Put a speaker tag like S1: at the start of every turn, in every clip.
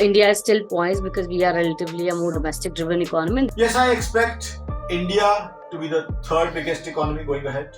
S1: India is still poised because we are relatively a more domestic-driven economy.
S2: Yes, I expect India to be the third biggest economy going ahead.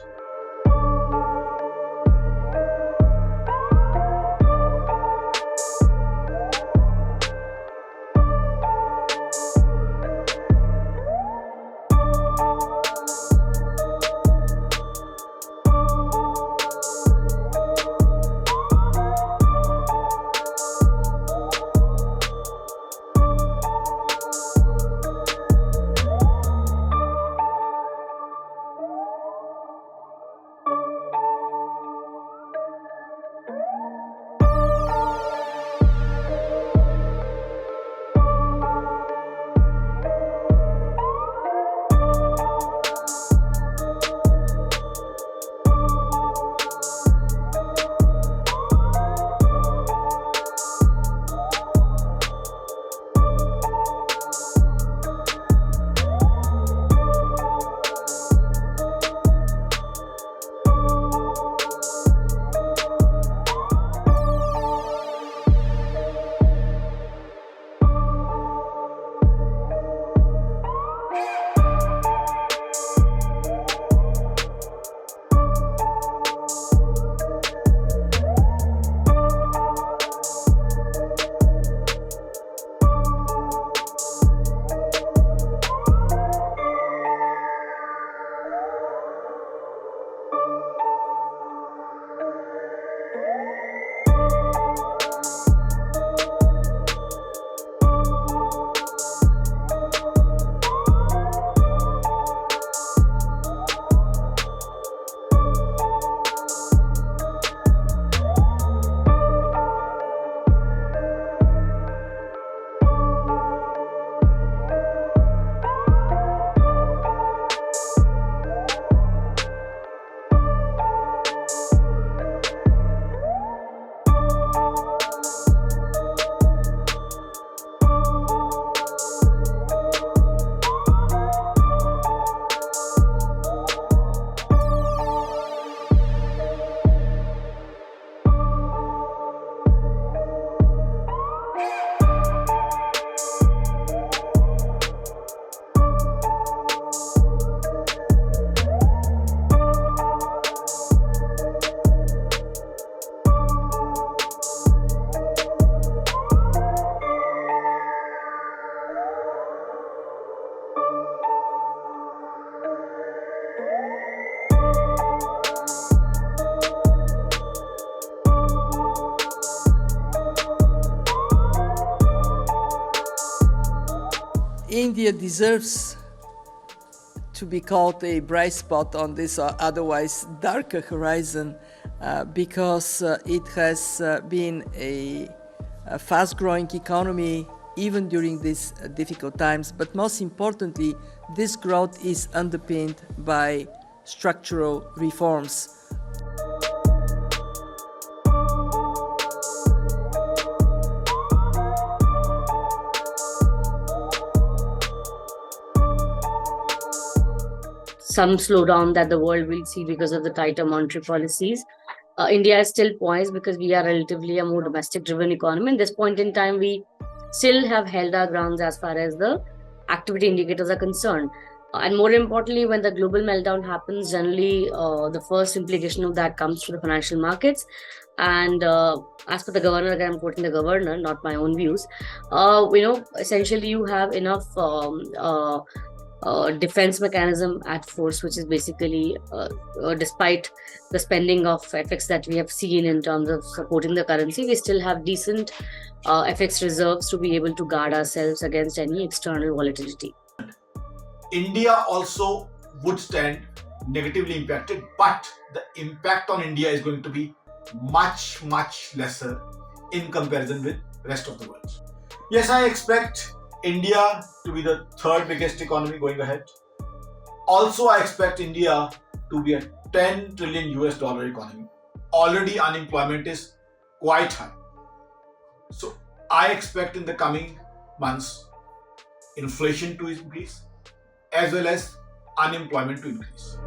S3: India deserves to be called a bright spot on this otherwise darker horizon because it has been a fast-growing economy even during these difficult times. But most importantly, this growth is underpinned by structural reforms.
S1: Some slowdown that the world will see because of the tighter monetary policies. India is still poised because we are relatively a more domestic-driven economy. At this point in time, we still have held our grounds as far as the activity indicators are concerned. And more importantly, when the global meltdown happens, generally the first implication of that comes to the financial markets. And as per the governor, again, I'm quoting the governor, not my own views, essentially you have enough defense mechanism at force, which is basically despite the spending of FX that we have seen in terms of supporting the currency, we still have decent FX reserves to be able to guard ourselves against any external volatility.
S2: India also would stand negatively impacted, but the impact on India is going to be much lesser in comparison with rest of the world. Yes, I expect India to be the third biggest economy going ahead. Also, I expect India to be a $10 trillion economy. Already unemployment is quite high. So I expect in the coming months inflation to increase as well as unemployment to increase.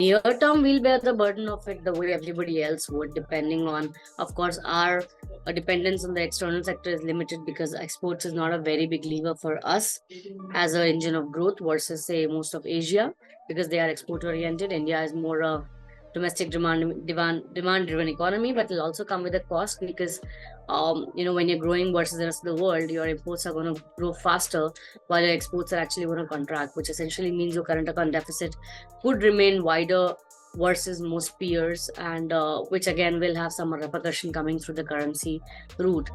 S1: near term, we'll bear the burden of it the way everybody else would, depending on, of course, our dependence on the external sector is limited because exports is not a very big lever for us as an engine of growth versus, say, most of Asia, because they are export oriented. India is more a domestic demand driven economy, but it'll also come with a cost because when you're growing versus the rest of the world, your imports are going to grow faster while your exports are actually going to contract, which essentially means your current account deficit could remain wider versus most peers, and which again will have some repercussion coming through the currency route.